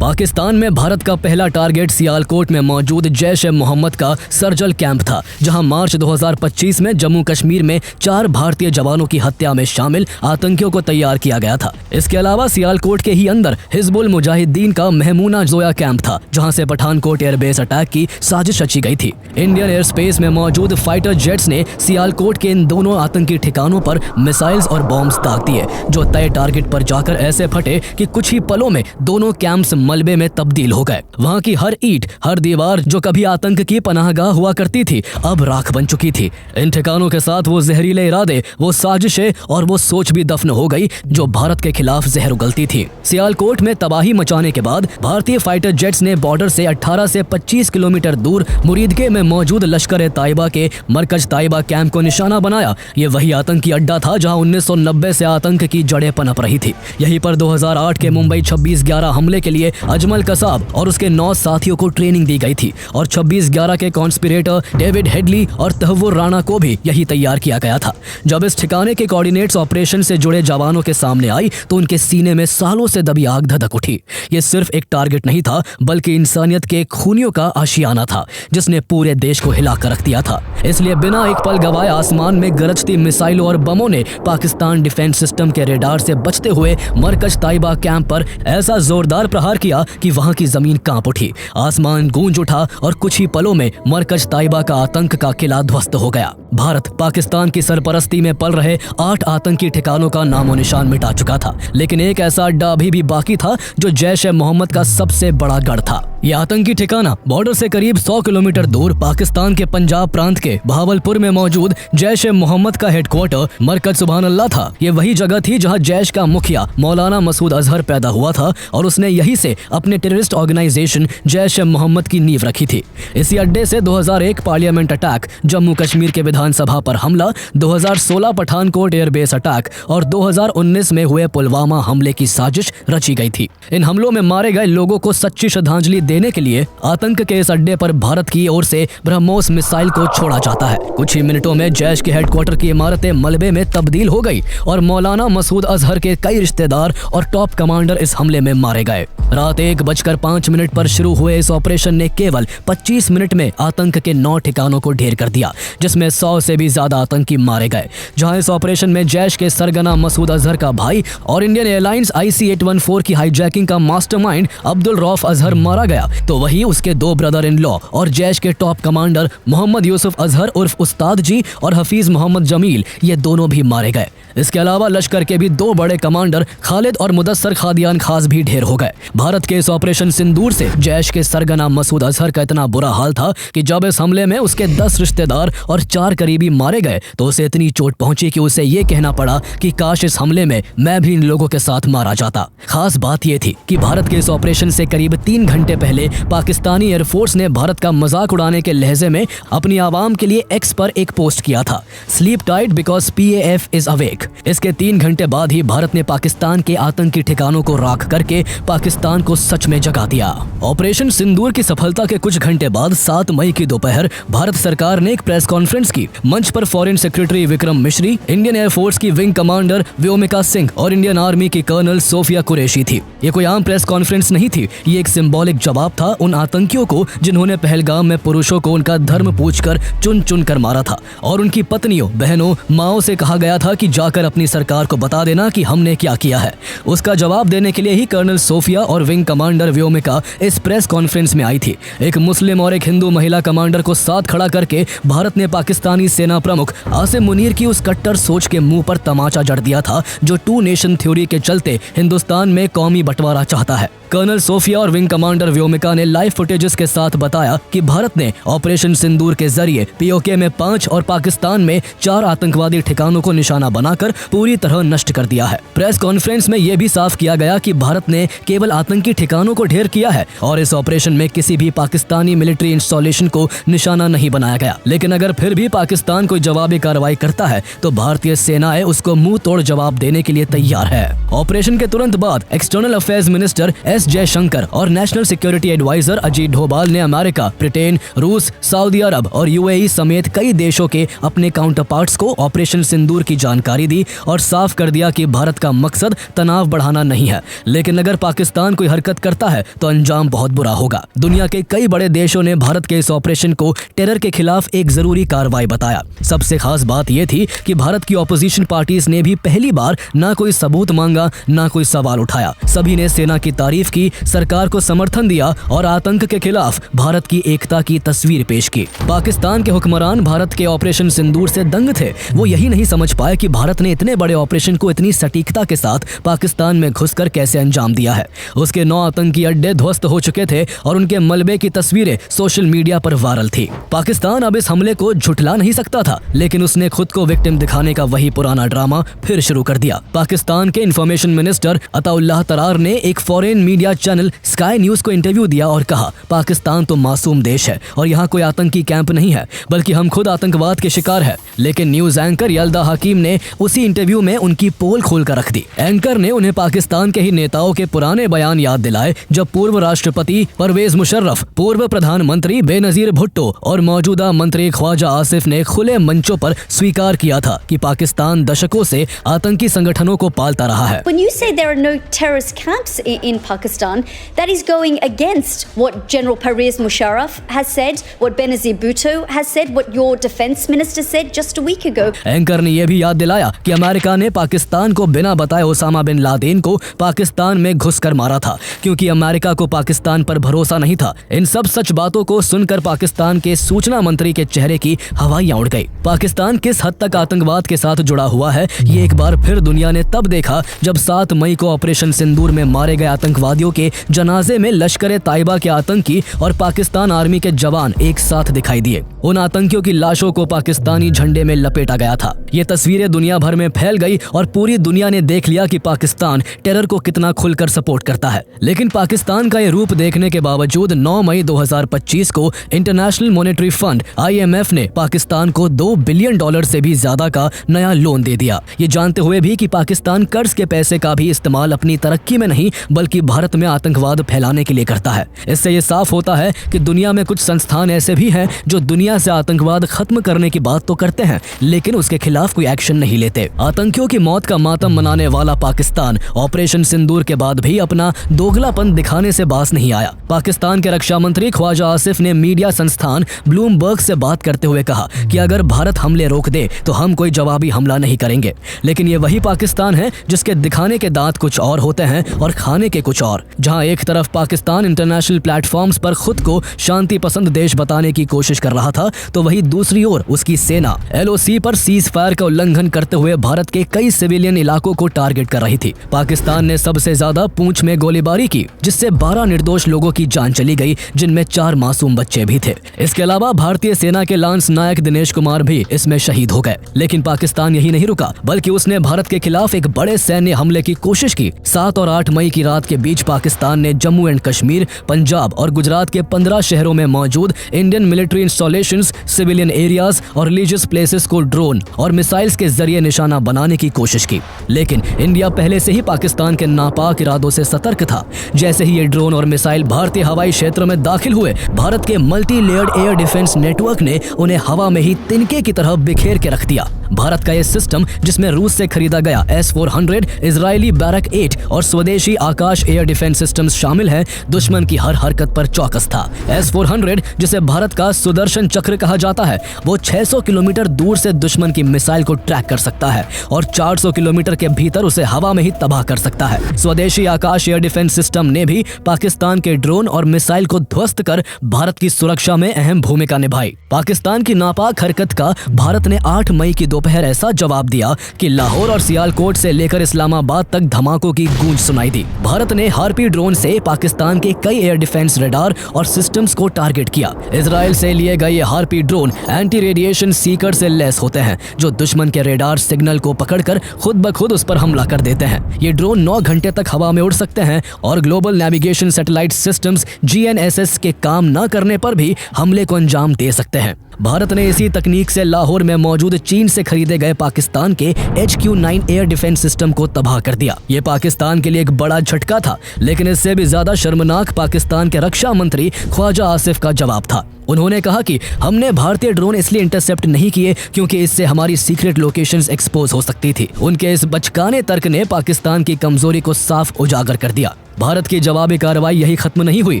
पाकिस्तान में भारत का पहला टारगेट सियालकोट में मौजूद जैश-ए-मोहम्मद का सरजल कैंप था, जहां मार्च 2025 में जम्मू कश्मीर में 4 भारतीय जवानों की हत्या में शामिल आतंकियों को तैयार किया गया था। इसके अलावा सियालकोट के ही अंदर हिजबुल मुजाहिदीन का महमूना जोया कैंप था, जहां से पठानकोट एयरबेस अटैक की साजिश रची गई थी। इंडियन एयर स्पेस में मौजूद फाइटर जेट्स ने सियालकोट के इन दोनों आतंकी ठिकानों पर मिसाइल्स और बॉम्ब्स दाग दिए, जो तय टारगेट पर जाकर ऐसे फटे कि कुछ ही पलों में दोनों कैंप्स मलबे में तब्दील हो गए। वहां की हर ईंट, हर दीवार जो कभी आतंक की पनाहगाह हुआ करती थी, अब राख बन चुकी थी। इन ठिकानों के साथ वो जहरीले इरादे, वो साजिशें और वो सोच भी दफन हो गई जो भारत के खिलाफ जहर उगलती थी। सियालकोट में तबाही मचाने के बाद भारतीय फाइटर जेट्स ने बॉर्डर से 18 से 25 किलोमीटर दूर मुरीदके में मौजूद लश्कर-ए-तैयबा के मरकज तैयबा कैंप को निशाना बनाया। ये वही आतंकी अड्डा था जहां 1990 से आतंक की जड़ें पनप रही थी। यहीं पर 2008 के मुंबई 26/11 हमले के लिए अजमल कसाब और उसके 9 साथियों को ट्रेनिंग दी गई थी और 26/11 के कॉन्स्पिरेटर डेविड हेडली और तहव्वुर राणा को भी यही तैयार किया गया था। जब इस ठिकाने के कोऑर्डिनेट्स ऑपरेशन से जुड़े जवानों के सामने आई तो उनके सीने में सालों से दबी आग धधक उठी। ये सिर्फ एक टारगेट नहीं था, बल्कि इंसानियत के खूनियों का आशियाना था, जिसने पूरे देश को हिला कर रख दिया था। इसलिए बिना एक पल गवाए आसमान में गरजती मिसाइलों और बमों ने पाकिस्तान डिफेंस सिस्टम के रेडार से बचते हुए मरकज तैयबा कैंप पर ऐसा जोरदार प्रहार किया कि वहां की जमीन कांप उठी, आसमान गूंज उठा और कुछ ही पलों में मरकज तैयबा का आतंक का किला ध्वस्त हो गया। भारत पाकिस्तान की सरपरस्ती में पल रहे 8 आतंकी ठिकानों का नामो निशान मिटा चुका था, लेकिन एक ऐसा अड्डा अभी भी बाकी था जो जैश-ए-मोहम्मद का सबसे बड़ा गढ़ था। यह आतंकी ठिकाना बॉर्डर से करीब 100 किलोमीटर दूर पाकिस्तान के पंजाब प्रांत के बहावलपुर में मौजूद जैश-ए-मोहम्मद का हेडक्वार्टर मरकज सुभान अल्लाह था। ये वही जगह थी जहां जैश का मुखिया मौलाना मसूद अजहर पैदा हुआ था और उसने यहीं से अपने टेररिस्ट ऑर्गेनाइजेशन जैश-ए-मोहम्मद की नींव रखी थी। इसी अड्डे से 2001 पार्लियामेंट अटैक, जम्मू कश्मीर के विधानसभा पर हमला, 2016 पठानकोट एयरबेस अटैक और 2019 में हुए पुलवामा हमले की साजिश रची गई थी। इन हमलों में मारे गए लोगों को सच्ची श्रद्धांजलि देने के लिए आतंक के इस अड्डे पर भारत की ओर से ब्रह्मोस मिसाइल को छोड़ा जाता है। कुछ ही मिनटों में जैश के हेडक्वार्टर की इमारतें मलबे में तब्दील हो गई और मौलाना मसूद अजहर के कई रिश्तेदार और टॉप कमांडर इस हमले में मारे गए। रात 1:05 पर शुरू हुए इस ऑपरेशन ने केवल 25 मिनट में आतंक के 9 ठिकानों को ढेर कर दिया, जिसमें 100 से भी ज्यादा आतंकी मारे गए। जहां इस ऑपरेशन में जैश के सरगना मसूद अजहर का भाई और इंडियन एयरलाइंस IC-814 की हाईजैकिंग का मास्टरमाइंड अब्दुल रऊफ अजहर मारा गया, तो वहीं उसके 2 ब्रदर इन लॉ और जैश के टॉप कमांडर मोहम्मद यूसुफ अजहर उर्फ उस्ताद जी और हफीज मोहम्मद जमील, ये दोनों भी मारे गए। इसके अलावा लश्कर के भी 2 बड़े कमांडर खालिद और मुदस्सर खादियान खास भी ढेर हो गए। भारत के इस ऑपरेशन सिंदूर से जैश के सरगना मसूद अजहर का इतना बुरा हाल था कि जब इस हमले में उसके 10 रिश्तेदार और 4 करीबी मारे गए तो उसे इतनी चोट पहुंची कि उसे ये कहना पड़ा कि काश इस हमले में मैं भी इन लोगों के साथ मारा जाता। खास बात ये थी कि भारत के इस ऑपरेशन से करीब 3 घंटे पहले पाकिस्तानी एयरफोर्स ने भारत का मजाक उड़ाने के लहजे में अपनी आवाम के लिए एक्स पर एक पोस्ट किया था, sleep tight because PAF is awake. इसके 3 घंटे बाद ही भारत ने पाकिस्तान के आतंकी ठिकानों को राख करके पाकिस्तान को सच में जगा दिया। ऑपरेशन सिंदूर की सफलता के कुछ घंटे बाद 7 मई की दोपहर भारत सरकार ने एक प्रेस कॉन्फ्रेंस की। मंच पर फॉरेन सेक्रेटरी विक्रम मिश्री, इंडियन एयरफोर्स की विंग कमांडर व्योमिका सिंह और इंडियन आर्मी की कर्नल सोफिया कुरैशी थी। ये कोई आम प्रेस कॉन्फ्रेंस नहीं थी, ये एक सिंबॉलिक जवाब था उन आतंकियों को जिन्होंने पहलगाम में पुरुषों को उनका धर्म पूछकर चुन चुन कर मारा था और उनकी पत्नियों, बहनों, माओ से कहा गया था कि जाकर अपनी सरकार को बता देना कि हमने क्या किया है। उसका जवाब देने के लिए ही कर्नल सोफिया और विंग कमांडर व्योमिका इस प्रेस कॉन्फ्रेंस में आई थी। एक मुस्लिम और एक हिंदू महिला कमांडर को साथ खड़ा करके भारत ने पाकिस्तानी सेना प्रमुख आसिम मुनीर की उस कट्टर सोच के मुंह पर तमाचा जड़ दिया था जो 2 नेशन थ्योरी के चलते हिंदुस्तान में कौमी बंटवारा चाहता है। कर्नल सोफिया और विंग कमांडर व्योमिका ने लाइव फुटेजेस के साथ बताया कि भारत ने ऑपरेशन सिंदूर के जरिए POK में 5 और पाकिस्तान में 4 आतंकवादी ठिकानों को निशाना बनाकर पूरी तरह नष्ट कर दिया है। प्रेस कॉन्फ्रेंस में यह भी साफ किया गया कि भारत ने केवल आतंकी ठिकानों को ढेर किया है और इस ऑपरेशन में किसी भी पाकिस्तानी मिलिट्री इंस्टॉलेशन को निशाना नहीं बनाया गया। लेकिन अगर फिर भी पाकिस्तान कोई जवाबी कार्रवाई करता है तो भारतीय सेनाएं उसको मुंह तोड़ जवाब देने के लिए तैयार है। ऑपरेशन के तुरंत बाद external affairs minister S Jaishankar और national security adviser Ajit Doval ने अमेरिका, ब्रिटेन, रूस, सऊदी अरब और UAE समेत कई देशों के अपने काउंटर पार्ट्स को ऑपरेशन सिंदूर की जानकारी दी और साफ कर दिया कि भारत का मकसद तनाव बढ़ाना नहीं है, लेकिन अगर पाकिस्तान कोई हरकत करता है तो अंजाम बहुत बुरा होगा। दुनिया के कई बड़े देशों ने भारत के इस ऑपरेशन को टेरर के खिलाफ एक जरूरी कार्रवाई बताया। सबसे खास बात यह थी कि भारत की ऑपोजिशन पार्टीज ने भी पहली बार ना कोई सबूत मांगा, ना कोई सवाल उठाया। सभी ने सेना की तारीफ की, सरकार को समर्थन दिया और आतंक के खिलाफ भारत की एकता की तस्वीर पेश की। पाकिस्तान के हुक्मरान भारत के ऑपरेशन सिंदूर से दंग थे। वो यही नहीं समझ पाए कि भारत ने इतने बड़े ऑपरेशन को इतनी सटीकता के साथ पाकिस्तान में घुसकर कैसे अंजाम दिया है। उसके 9 आतंकी अड्डे ध्वस्त हो चुके थे और उनके मलबे की तस्वीरें सोशल मीडिया पर वायरल थी। पाकिस्तान अब इस हमले को झुठला नहीं सकता था, लेकिन उसने खुद को विक्टिम दिखाने का वही पुराना ड्रामा फिर शुरू कर दिया। पाकिस्तान के इंफॉर्मेशन मिनिस्टर अताउल्लाह तरार ने एक foreign media channel sky news को इंटरव्यू दिया और कहा, पाकिस्तान तो मासूम देश है और यहाँ कोई आतंकी कैंप नहीं है, बल्कि हम खुद आतंकवाद के शिकार है। लेकिन न्यूज एंकर यल्दा हकीम ने उसी इंटरव्यू में उनकी पोल खोल कर रख दी। एंकर ने उन्हें पाकिस्तान के ही नेताओं के पुराने बयान याद दिलाए जब पूर्व राष्ट्रपति परवेज मुशर्रफ, पूर्व प्रधानमंत्री बेनजीर भुट्टो और मौजूदा मंत्री ख्वाजा आसिफ ने खुले मंचों पर स्वीकार किया था कि पाकिस्तान दशकों से आतंकी संगठनों को पालता रहा है। When you say there are no terrorist camps in Pakistan, that is going against what General Pervez Musharraf has said, what Benazir Bhutto has said, what your defense minister said just a week ago. Anchor ने यह भी याद दिलाया कि अमेरिका ने पाकिस्तान को बिना बताए ओसामा बिन लादेन को पाकिस्तान में घुसकर मारा था, क्योंकि अमेरिका को पाकिस्तान पर भरोसा नहीं था। इन सब सच बातों को सुनकर पाकिस्तान के सूचना मंत्री के चेहरे की हवा हवाइयां उड़ गई। पाकिस्तान किस हद तक आतंकवाद के साथ जुड़ा हुआ है, ये एक बार फिर दुनिया ने तब देखा जब 7 मई को ऑपरेशन सिंदूर में मारे गए आतंकवादियों के जनाजे में लश्कर ताइबा के आतंकी और पाकिस्तान आर्मी के जवान एक साथ दिखाई दिए। उन आतंकियों की लाशों को पाकिस्तानी झंडे में लपेटा गया था। ये तस्वीरें दुनिया भर में फैल गई और पूरी दुनिया ने देख लिया कि पाकिस्तान टेरर को कितना खुलकर सपोर्ट करता है। लेकिन पाकिस्तान का ये रूप देखने के बावजूद 9 मई 2025 को इंटरनेशनल मॉनेटरी फंड IMF ने पाकिस्तान को $2 बिलियन से भी ज्यादा का नया लोन दे दिया, ये जानते हुए भी कि पाकिस्तान कर्ज के पैसे का भी इस्तेमाल अपनी तरक्की में नहीं बल्कि भारत में आतंकवाद फैलाने के लिए करता है। इससे ये साफ होता है कि दुनिया में कुछ संस्थान ऐसे भी हैं जो दुनिया से आतंकवाद खत्म करने की बात तो करते हैं लेकिन उसके खिलाफ कोई एक्शन नहीं लेते। आतंकियों की मौत का मातम मनाने वाला पाकिस्तान ऑपरेशन सिंदूर के बाद भी अपना दोगलापन दिखाने से बाज नहीं आया। पाकिस्तान के रक्षा मंत्री ख्वाजा आसिफ ने मीडिया संस्थान ब्लूमबर्ग से बात करते हुए कहा कि अगर भारत हमले रोक दे तो हम कोई जवाबी हमला नहीं करेंगे। लेकिन ये वही पाकिस्तान है जिसके दिखाने के दांत कुछ और होते हैं और खाने के कुछ और। जहां एक तरफ पाकिस्तान इंटरनेशनल प्लेटफॉर्म्स पर खुद को शांति पसंद देश बताने की कोशिश कर रहा था तो वही दूसरी ओर उसकी सेना LOC पर सीज फायर का उल्लंघन करते हुए भारत के कई सिविलियन इलाकों को टारगेट कर रही थी। पाकिस्तान ने सबसे ज्यादा पूंछ में गोलीबारी की जिससे 12 निर्दोष लोगों की जान चली गई जिनमें 4 मासूम बच्चे भी थे। इसके अलावा भारतीय सेना के लांस नायक दिनेश कुमार भी इसमें शहीद हो गए। लेकिन पाकिस्तान यही नहीं रुका बल्कि उसने भारत के खिलाफ एक बड़े सैन्य हमले की कोशिश की। 7 और 8 मई की रात के बीच पाकिस्तान ने जम्मू एंड कश्मीर, पंजाब और गुजरात के 15 शहरों में मौजूद Indian military installations, civilian areas और रिलीजियस प्लेसेस को ड्रोन और मिसाइल्स के जरिए निशाना बनाने की कोशिश की। लेकिन इंडिया पहले से ही पाकिस्तान के नापाक इरादों से सतर्क था। जैसे ही ये ड्रोन और मिसाइल भारतीय हवाई क्षेत्र में दाखिल हुए, भारत के multi layered air defence network ने उन्हें हवा में ही तिनके की तरह बिखेर के रख दिया। भारत का ये सिस्टम जिसमें रूस से खरीदा गया S-400, इजरायली बैरक 8 और स्वदेशी आकाश एयर डिफेंस सिस्टम्स शामिल हैं, दुश्मन की हर हरकत पर चौकस था। S-400 जिसे भारत का सुदर्शन चक्र कहा जाता है, वो 600 किलोमीटर दूर से दुश्मन की मिसाइल को ट्रैक कर सकता है और 400 किलोमीटर के भीतर उसे हवा में ही तबाह कर सकता है। स्वदेशी आकाश एयर डिफेंस सिस्टम ने भी पाकिस्तान के ड्रोन और मिसाइल को ध्वस्त कर भारत की सुरक्षा में अहम भूमिका निभाई। पाकिस्तान की नापाक हरकत का भारत ने 8 मई की दोपहर ऐसा जवाब दिया कि लाहौर और सियालकोट से लेकर इस्लामाबाद तक धमाकों की गूंज सुनाई दी। भारत ने हार्पी ड्रोन से पाकिस्तान के कई एयर डिफेंस रडार और सिस्टम्स को टारगेट किया। इजराइल से लिए गए ये harpy drone anti radiation Sikar से लैस होते हैं जो दुश्मन के रेडार सिग्नल को पकड़कर खुद ब खुद उस पर हमला कर देते हैं। ये ड्रोन 9 घंटे तक हवा में उड़ सकते हैं और global navigation satellite systems GNSS के काम न करने पर भी हमले को अंजाम दे सकते हैं। भारत ने इसी तकनीक से लाहौर में मौजूद चीन से खरीदे गए पाकिस्तान के HQ-9 एयर डिफेंस सिस्टम को तबाह कर दिया। ये पाकिस्तान के लिए एक बड़ा झटका था, लेकिन इससे भी ज्यादा शर्मनाक पाकिस्तान के रक्षा मंत्री ख्वाजा आसिफ का जवाब था। उन्होंने कहा कि हमने भारतीय ड्रोन इसलिए इंटरसेप्ट नहीं किए क्योंकि इससे हमारी सीक्रेट लोकेशंस एक्सपोज हो सकती थी। उनके इस बचकाने तर्क ने पाकिस्तान की कमजोरी को साफ उजागर कर दिया। भारत की जवाबी कार्रवाई यही खत्म नहीं हुई।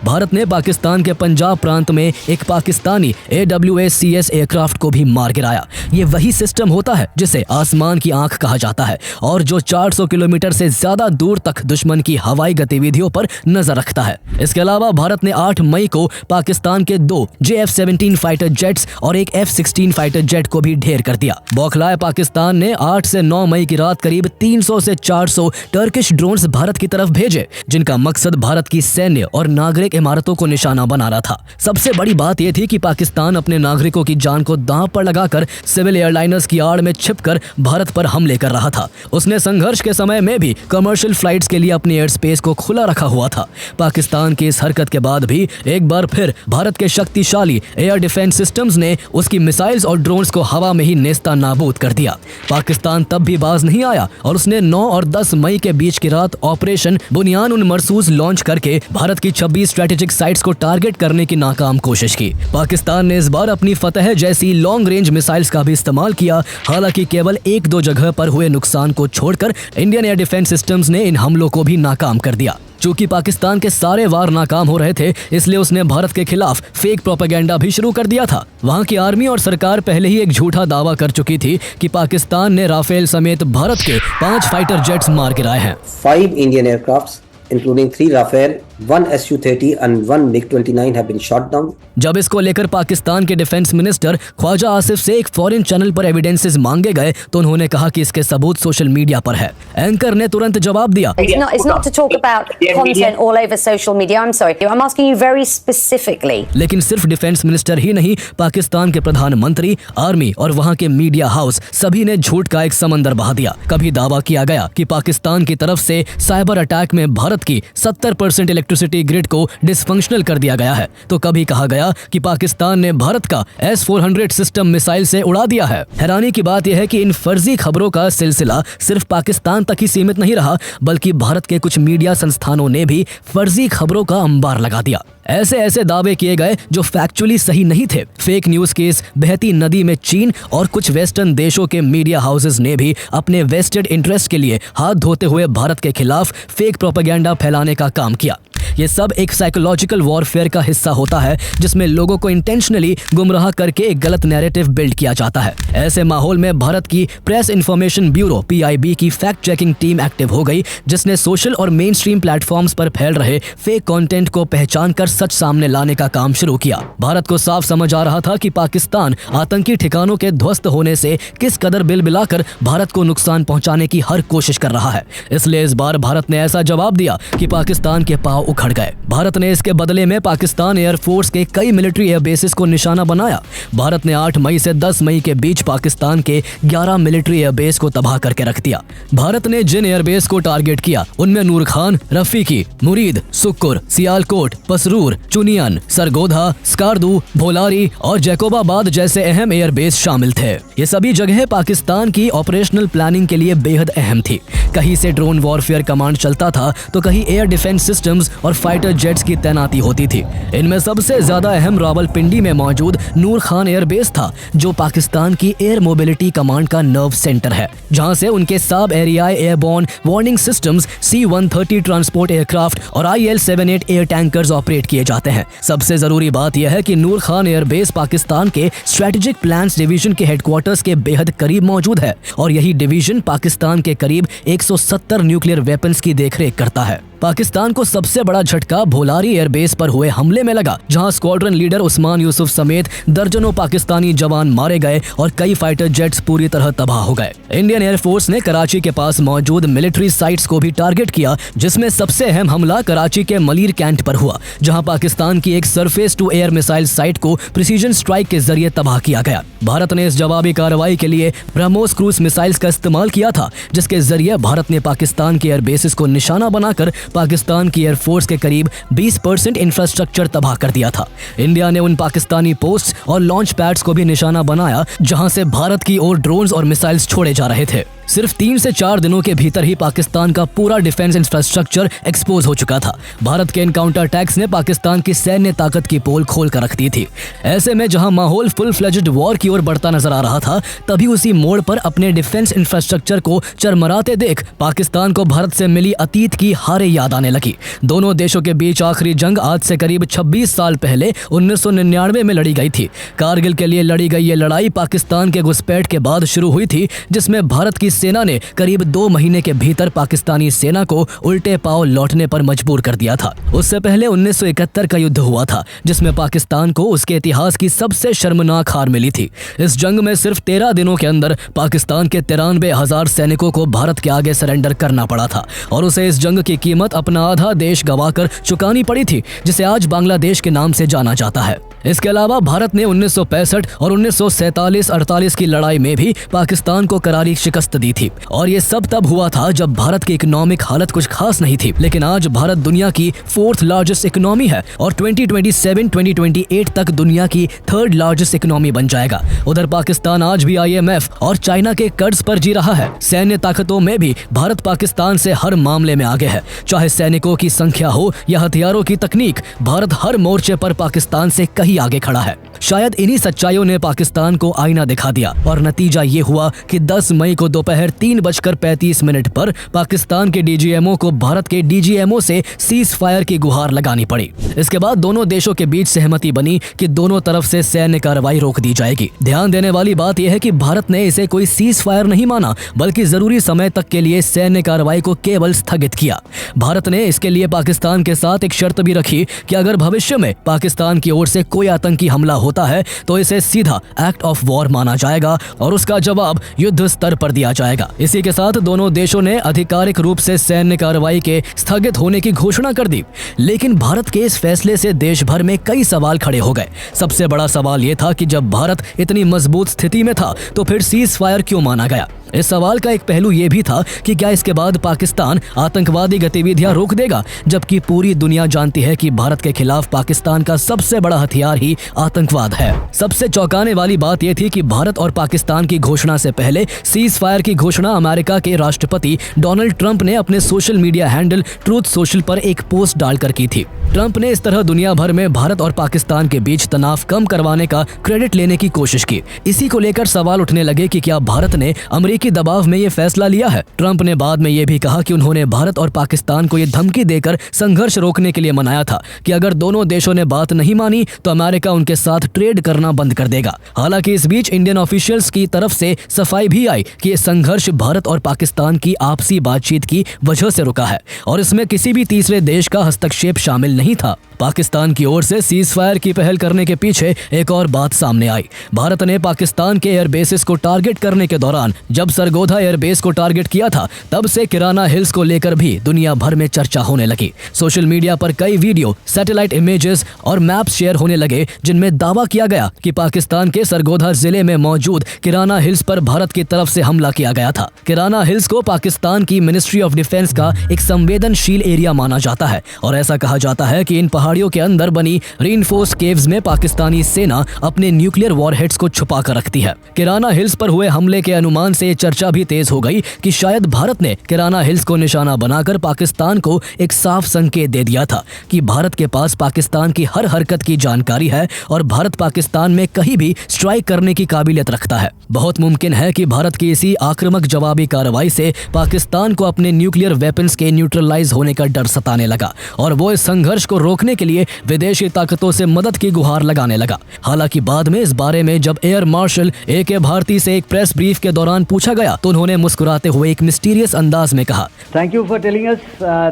भारत ने पाकिस्तान के पंजाब प्रांत में एक पाकिस्तानी AWACS एयरक्राफ्ट को भी मार गिराया। ये वही सिस्टम होता है जिसे आसमान की आंख कहा जाता है और जो 400 किलोमीटर से ज्यादा दूर तक दुश्मन की हवाई गतिविधियों पर नजर रखता है। इसके अलावा भारत ने 8 मई को पाकिस्तान के 2 JF-17 फाइटर जेट्स और एक F-16 फाइटर जेट को भी ढेर कर दिया। बौखलाए पाकिस्तान ने 8 से 9 मई की रात करीब 300 से 400 टर्किश ड्रोन्स भारत की तरफ भेजे जिनका मकसद भारत की सैन्य और नागरिक इमारतों को निशाना बनाना था। सबसे बड़ी बात यह थी कि पाकिस्तान अपने नागरिकों की जान को दांव पर लगाकर सिविल एयरलाइनर्स की आड़ में छिपकर भारत पर हमले कर रहा था। उसने संघर्ष के समय में भी कमर्शियल फ्लाइट्स के लिए अपनी एयर स्पेस को खुला रखा हुआ था। पाकिस्तान की इस हरकत के बाद भी एक बार फिर भारत के शक्तिशाली एयर डिफेंस सिस्टम्स ने उसकी मिसाइल्स और ड्रोन्स को हवा में ही नेस्ता नाबूद कर दिया। पाकिस्तान तब भी बाज नहीं आया और उसने 9 और 10 मई के बीच की रात ऑपरेशन बुनियान उन मरसूस लॉन्च करके भारत की 26 स्ट्रेटेजिक साइट्स को टारगेट करने की नाकाम कोशिश की। पाकिस्तान ने इस बार अपनी फतह जैसी लॉन्ग रेंज मिसाइल्स का भी इस्तेमाल किया। हालांकि केवल 1-2 जगह पर हुए नुकसान को छोड़कर इंडियन एयर डिफेंस सिस्टम्स ने इन हमलों को भी नाकाम कर दिया। चूंकि पाकिस्तान के सारे वार नाकाम हो रहे थे, इसलिए उसने भारत के खिलाफ फेक प्रोपेगेंडा भी शुरू कर दिया था। वहां की आर्मी और सरकार पहले ही एक झूठा दावा कर चुकी थी कि पाकिस्तान ने राफेल समेत भारत के 5 फाइटर जेट्स मार गिराए हैं। 5 Indian aircrafts, including 3 Rafale 1 Su-30 and 1 MiG-29 have been shot down. जब इसको लेकर पाकिस्तान के डिफेंस मिनिस्टर ख्वाजा आसिफ से एक फॉरेन चैनल पर एविडेंसेस मांगे गए तो उन्होंने कहा कि इसके सबूत सोशल मीडिया पर है। एंकर ने तुरंत जवाब दिया, It's not to talk about content all over social media. I'm sorry. I'm asking you very specifically. लेकिन सिर्फ डिफेंस मिनिस्टर ही नहीं, पाकिस्तान के प्रधानमंत्री, आर्मी और वहां के मीडिया हाउस सभी ने झूठ का एक समंदर बहा दिया। कभी दावा किया गया कि पाकिस्तान की तरफ से साइबर अटैक में भारत की 70% इलेक्ट्रिसिटी ग्रिड को डिसफंक्शनल कर दिया गया है, तो कभी कहा गया कि पाकिस्तान ने भारत का S-400 सिस्टम मिसाइल से उड़ा दिया है। हैरानी की बात यह है कि इन फर्जी खबरों का सिलसिला सिर्फ पाकिस्तान तक ही सीमित नहीं रहा, बल्कि भारत के कुछ मीडिया संस्थानों ने भी फर्जी खबरों का अंबार लगा दिया। ऐसे ऐसे दावे किए गए जो फैक्चुअली सही नहीं थे। फेक न्यूज के इस बहती नदी में चीन और कुछ वेस्टर्न देशों के मीडिया हाउसेस ने भी अपने वेस्टेड इंटरेस्ट के लिए हाथ धोते हुए भारत के खिलाफ फेक प्रोपेगेंडा फैलाने का काम किया। ये सब एक साइकोलॉजिकल वॉरफेयर का हिस्सा होता है जिसमें लोगों को इंटेंशनली गुमराह करके एक गलत नैरेटिव बिल्ड किया जाता है। ऐसे माहौल में भारत की प्रेस इंफॉर्मेशन ब्यूरो PIB की फैक्ट चेकिंग टीम एक्टिव हो गई, जिसने सोशल और मेन स्ट्रीम प्लेटफॉर्म्स पर फैल रहे फेक कंटेंट को पहचान कर सच सामने लाने का काम शुरू किया। भारत को साफ समझ आ रहा था कि पाकिस्तान आतंकी ठिकानों के ध्वस्त होने से किस कदर बिलबिलाकर भारत को नुकसान पहुंचाने की हर कोशिश कर रहा है। इसलिए इस बार भारत ने ऐसा जवाब दिया कि पाकिस्तान के पांव उखड़ गए। भारत ने इसके बदले में पाकिस्तान एयरफोर्स के कई मिलिट्री एयर बेसिस को निशाना बनाया। भारत ने 8 मई से 10 मई के बीच पाकिस्तान के 11 मिलिट्री एयर बेस को तबाह करके रख दिया। भारत ने जिन एयरबेस को टारगेट किया उनमें नूर खान, रफीकी, मुरीद, सुक्कुर, सियालकोट, पसरूर, चुनियन, सरगोधा, स्कार्दू, भोलारी और जैकोबाबाद जैसे अहम एयरबेस शामिल थे। ये सभी जगह पाकिस्तान की ऑपरेशनल प्लानिंग के लिए बेहद अहम थी। कहीं से ड्रोन वॉरफेयर कमांड चलता था तो कहीं एयर डिफेंस सिस्टम्स और फाइटर जेट्स की तैनाती होती थी। इनमें सबसे ज्यादा अहम रावलपिंडी में मौजूद नूर खान एयरबेस था, जो पाकिस्तान की एयर मोबिलिटी कमांड का नर्व सेंटर है, जहां से उनके सब एरियाई airborne warning systems, C-130 transport aircraft और IL-78 एयर टैंकर्स ऑपरेट किए जाते हैं। सबसे जरूरी बात यह है कि नूर खान एयरबेस पाकिस्तान के स्ट्रेटेजिक प्लान्स डिवीजन के हेडक्वार्टर्स के बेहद करीब मौजूद है और यही डिवीजन पाकिस्तान के करीब 170 न्यूक्लियर वेपन्स की देखरेख करता है। पाकिस्तान को सबसे बड़ा झटका भोलारी एयरबेस पर हुए हमले में लगा, जहां स्क्वाड्रन लीडर उस्मान यूसुफ समेत दर्जनों पाकिस्तानी जवान मारे गए और कई फाइटर जेट्स पूरी तरह तबाह हो गए। इंडियन एयरफोर्स ने कराची के पास मौजूद मिलिट्री साइट्स को भी टारगेट किया, जिसमें सबसे अहम हमला कराची के मलीर कैंट पर हुआ, जहां पाकिस्तान की एक surface to air missile site को प्रिसीजन स्ट्राइक के जरिए तबाह किया गया। भारत ने इस जवाबी कार्रवाई के लिए ब्रह्मोस क्रूज मिसाइल्स का इस्तेमाल किया था, जिसके जरिए भारत ने पाकिस्तान के एयरबेसिस को निशाना बनाकर पाकिस्तान की एयरफोर्स के करीब 20% इंफ्रास्ट्रक्चर तबाह कर दिया था। इंडिया ने उन पाकिस्तानी पोस्ट और लॉन्च पैड्स को भी निशाना बनाया जहां से भारत की ओर ड्रोन्स और मिसाइल्स छोड़े जा रहे थे। सिर्फ 3 से 4 दिनों के भीतर ही पाकिस्तान का पूरा डिफेंस इंफ्रास्ट्रक्चर एक्सपोज हो चुका था। भारत के एनकाउंटर अटैक्स ने पाकिस्तान की सैन्य ताकत की पोल खोल कर रख दी थी। ऐसे में जहां माहौल फुल फ्लेज्ड वॉर की ओर बढ़ता नजर आ रहा था, तभी उसी मोड़ पर अपने डिफेंस इंफ्रास्ट्रक्चर को चरमराते देख पाकिस्तान को भारत से मिली अतीत की हारें याद आने लगी। दोनों देशों के बीच आखिरी जंग आज से करीब 26 साल पहले 1999 में लड़ी गई थी। कारगिल के लिए लड़ी गई ये लड़ाई पाकिस्तान के घुसपैठ के बाद शुरू हुई थी, जिसमें भारत की सेना ने करीब 2 महीने के भीतर पाकिस्तानी सेना को उल्टे पांव लौटने पर मजबूर कर दिया था। उससे पहले 1971 का युद्ध हुआ था, जिसमें पाकिस्तान को उसके इतिहास की सबसे शर्मनाक हार मिली थी। इस जंग में सिर्फ 13 दिनों के अंदर पाकिस्तान के 93,000 सैनिकों को भारत के आगे सरेंडर करना पड़ा था और उसे इस जंग की कीमत अपना आधा देश गंवाकर चुकानी पड़ी थी, जिसे आज बांग्लादेश के नाम से जाना जाता है। इसके अलावा भारत ने 1965 और 1947-48 की लड़ाई में भी पाकिस्तान को करारी शिकस्त दी थी और ये सब तब हुआ था जब भारत की इकोनॉमिक हालत कुछ खास नहीं थी। लेकिन आज भारत दुनिया की 4th लार्जेस्ट इकोनॉमी है और 2027-2028 तक दुनिया की 3rd लार्जेस्ट इकोनॉमी बन जाएगा। उधर पाकिस्तान आज भी IMF और चाइना के कर्ज पर जी रहा है। सैन्य ताकतों में भी भारत पाकिस्तान से हर मामले में आगे है, चाहे सैनिकों की संख्या हो या हथियारों की तकनीक। भारत हर मोर्चे पर पाकिस्तान से कहीं आगे खड़ा है। शायद इन्हीं सच्चाइयों ने पाकिस्तान को आईना दिखा दिया और नतीजा ये हुआ कि 10 मई को दोपहर 3:35 पर पाकिस्तान के डीजीएमओ को भारत के डीजीएमओ से सीज फायर की गुहार लगानी पड़ी। इसके बाद दोनों देशों के बीच सहमति बनी कि दोनों तरफ से सैन्य कार्रवाई रोक दी जाएगी। ध्यान देने वाली बात यह है कि भारत ने इसे कोई सीज फायर नहीं माना, बल्कि जरूरी समय तक के लिए सैन्य कार्रवाई को केवल स्थगित किया। भारत ने इसके लिए पाकिस्तान के साथ एक शर्त भी रखी कि अगर भविष्य में पाकिस्तान की ओर से कोई आतंकी हमला होता है तो इसे सीधा एक्ट ऑफ वॉर माना जाएगा और उसका जवाब युद्ध स्तर पर दिया जाएगा। इसी के साथ दोनों देशों ने आधिकारिक रूप से सैन्य कार्रवाई के स्थगित होने की घोषणा कर दी। लेकिन भारत के इस फैसले से देश भर में कई सवाल खड़े हो गए। सबसे बड़ा सवाल यह था कि जब भारत इतनी मजबूत स्थिति में था तो फिर सीज फायर क्यों माना गया। इस सवाल का एक पहलू यह भी था कि क्या इसके बाद पाकिस्तान आतंकवादी गतिविधियां रोक देगा, जबकि पूरी दुनिया जानती है कि भारत के खिलाफ पाकिस्तान का सबसे बड़ा हथियार ही आतंकवाद है। सबसे चौंकाने वाली बात यह थी कि भारत और पाकिस्तान की घोषणा से पहले सीज फायर की घोषणा अमेरिका के राष्ट्रपति डोनाल्ड ट्रंप ने अपने social media handle truth social पर एक पोस्ट डालकर की थी। ट्रंप ने इस तरह दुनिया भर में भारत और पाकिस्तान के बीच तनाव कम करवाने का क्रेडिट लेने की कोशिश की। इसी को लेकर सवाल उठने लगे कि क्या भारत ने अमेरिकी दबाव में ये फैसला लिया है। ट्रंप ने बाद में ये भी कहा कि उन्होंने भारत और पाकिस्तान को ये धमकी देकर संघर्ष रोकने के लिए मनाया था कि अगर दोनों देशों ने बात नहीं मानी तो अमेरिका उनके साथ ट्रेड करना बंद कर देगा। हालांकि इस बीच इंडियन ऑफिशियल्स की तरफ से सफाई भी आई कि ये संघर्ष भारत और पाकिस्तान की आपसी बातचीत की वजह से रुका है और इसमें किसी भी तीसरे देश का हस्तक्षेप शामिल नहीं था। पाकिस्तान की ओर से सीज फायर की पहल करने के पीछे एक और बात सामने आई। भारत ने पाकिस्तान के एयरबेसेस को टारगेट करने के दौरान जब सरगोधा एयरबेस को टारगेट किया था, तब से किराना हिल्स को लेकर भी दुनिया भर में चर्चा होने लगी। सोशल मीडिया पर कई वीडियो, सैटेलाइट इमेजेस और मैप्स शेयर होने लगे जिनमें दावा किया गया कि पाकिस्तान के सरगोधा जिले में मौजूद किराना हिल्स पर भारत की तरफ से हमला किया गया था। किराना हिल्स को पाकिस्तान की मिनिस्ट्री ऑफ डिफेंस का एक संवेदनशील एरिया माना जाता है और ऐसा कहा जाता है कि इन पहाड़ियों के अंदर बनी रीइंफोर्स्ड केव्स में पाकिस्तानी सेना अपने न्यूक्लियर वॉरहेड्स को छुपा कर रखती है। किराना हिल्स पर हुए हमले के अनुमान से चर्चा भी तेज हो गई कि शायद भारत ने किराना हिल्स को निशाना बनाकर पाकिस्तान को एक साफ संकेत दे दिया था कि भारत के पास पाकिस्तान की हर हरकत की जानकारी है और भारत पाकिस्तान में कहीं भी स्ट्राइक करने की काबिलियत रखता है। बहुत मुमकिन है कि भारत की इसी आक्रामक जवाबी कार्रवाई से पाकिस्तान को अपने न्यूक्लियर वेपन्स के न्यूट्रलाइज होने का डर सताने लगा और वो इस संघर्ष को रोकने के लिए विदेशी ताकतों से मदद की गुहार लगाने लगा। हालांकि बाद में इस बारे में जब एयर मार्शल ए.के. भारती से एक प्रेस ब्रीफ के दौरान पूछा गया तो उन्होंने मुस्कुराते हुए एक मिस्टीरियस अंदाज में कहा, Thank you for telling us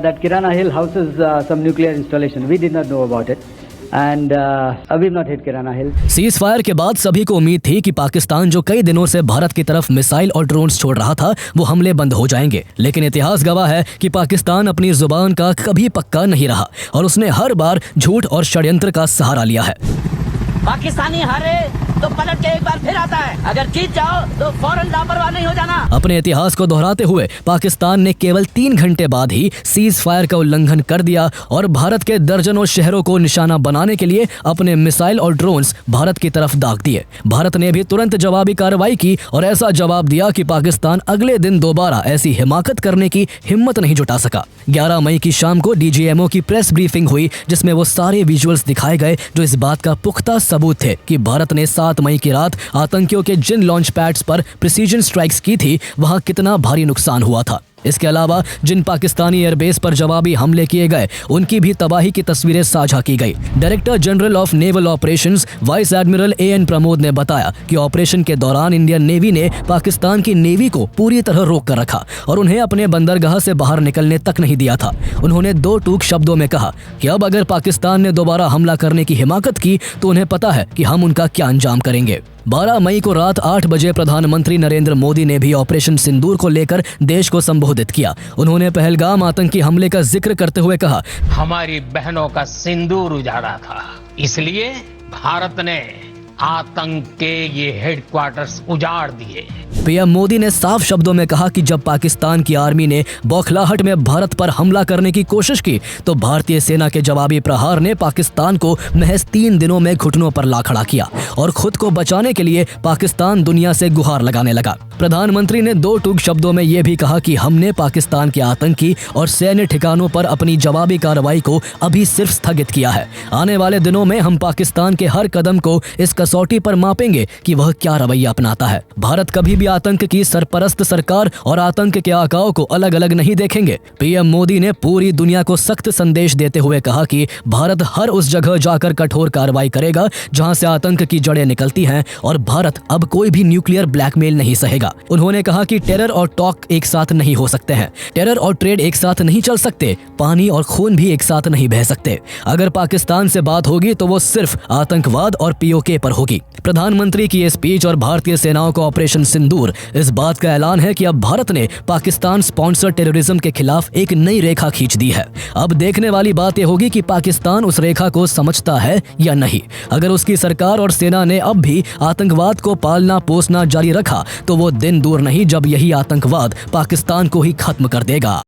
that Kirana Hill houses some nuclear installation. We did not know about it. And we've not hit Kirana Hill. Cease fire के बाद सभी को उम्मीद थी कि पाकिस्तान जो कई दिनों से भारत की तरफ मिसाइल और ड्रोन्स छोड़ रहा था वो हमले बंद हो जाएंगे। लेकिन इतिहास गवाह है कि पाकिस्तान अपनी जुबान का कभी पक्का नहीं रहा और उसने हर बार झूठ और षड्यंत्र का सहारा लिया है। पाकिस्तानी हारे तो पलट के एक बार फिर आता है, अगर जीत जाओ तो फौरन लापरवाह नहीं हो जाना। अपने इतिहास को दोहराते हुए पाकिस्तान ने केवल 3 घंटे बाद ही सीज फायर का उल्लंघन कर दिया और भारत के दर्जनों शहरों को निशाना बनाने के लिए अपने मिसाइल और ड्रोन्स भारत की तरफ दाग दिए। भारत ने भी तुरंत जवाबी कार्रवाई की और ऐसा जवाब दिया कि पाकिस्तान अगले दिन दोबारा ऐसी हिमाकत करने की हिम्मत नहीं जुटा सका। 11 मई की शाम को डीजीएमओ की प्रेस ब्रीफिंग हुई जिसमें वो सारे विजुअल्स दिखाए गए जो इस बात का पुख्ता सबूत थे कि भारत ने 7 मई की रात आतंकियों के जिन लॉन्च पैड्स पर प्रिसीजन स्ट्राइक्स की थी वहां कितना भारी नुकसान हुआ था। इसके अलावा जिन पाकिस्तानी एयरबेस पर जवाबी हमले किए गए उनकी भी तबाही की तस्वीरें साझा की गई। Director general of naval operations vice admiral AN. Pramod ने बताया कि ऑपरेशन के दौरान इंडियन नेवी ने पाकिस्तान की नेवी को पूरी तरह रोक कर रखा और उन्हें अपने बंदरगाह से बाहर निकलने तक नहीं दिया था। उन्होंने 2 टूक शब्दों में कहा कि अब अगर पाकिस्तान ने दोबारा हमला करने की हिमाकत की तो उन्हें पता है कि हम उनका क्या अंजाम करेंगे। 12 मई को रात 8 बजे प्रधानमंत्री नरेंद्र मोदी ने भी ऑपरेशन सिंदूर को लेकर देश को संबोधित किया। उन्होंने पहलगाम आतंकी हमले का जिक्र करते हुए कहा, हमारी बहनों का सिंदूर उजाड़ा था, इसलिए भारत ने आतंक के ये हेडक्वार्टर्स उजाड़ दिए। पीएम मोदी ने साफ शब्दों में कहा कि जब पाकिस्तान की आर्मी ने बौखलाहट में भारत पर हमला करने की कोशिश की तो भारतीय सेना के जवाबी प्रहार ने पाकिस्तान को महज 3 दिनों में घुटनों पर ला खड़ा किया और खुद को बचाने के लिए पाकिस्तान दुनिया से गुहार लगाने लगा। प्रधानमंत्री ने 2 टूक शब्दों में यह भी कहा कि हमने पाकिस्तान के आतंकी और सैन्य ठिकानों पर अपनी जवाबी कार्रवाई को अभी सिर्फ स्थगित किया है। आने वाले दिनों में हम पाकिस्तान के हर कदम को इस कसौटी पर मापेंगे कि वह क्या रवैया अपनाता है। भारत कभी भी आतंक की सरपरस्त सरकार और आतंक के आकाओं को अलग अलग नहीं देखेंगे। पीएम मोदी ने पूरी दुनिया को सख्त संदेश देते हुए कहा कि भारत हर उस जगह जाकर कठोर कार्रवाई करेगा जहां से आतंक की जड़ें निकलती हैं और भारत अब कोई भी न्यूक्लियर ब्लैकमेल नहीं सहेगा। उन्होंने कहा कि टेरर और टॉक एक साथ नहीं हो सकते हैं, टेरर और ट्रेड एक साथ नहीं चल सकते, पानी और खून भी एक साथ नहीं बह सकते। अगर पाकिस्तान से बात होगी तो वो सिर्फ आतंकवाद और पीओके पर होगी। प्रधानमंत्री की ये स्पीच और भारतीय सेनाओं का ऑपरेशन सिंदूर इस बात का ऐलान है कि अब भारत ने पाकिस्तान स्पॉन्सर्ड टेररिज्म के खिलाफ एक नई रेखा खींच दी है। अब देखने वाली बात यह होगी कि पाकिस्तान उस रेखा को समझता है या नहीं। अगर उसकी सरकार और सेना ने अब भी आतंकवाद को पालना पोसना जारी रखा तो वो दिन दूर नहीं जब यही आतंकवाद पाकिस्तान को ही खत्म कर देगा।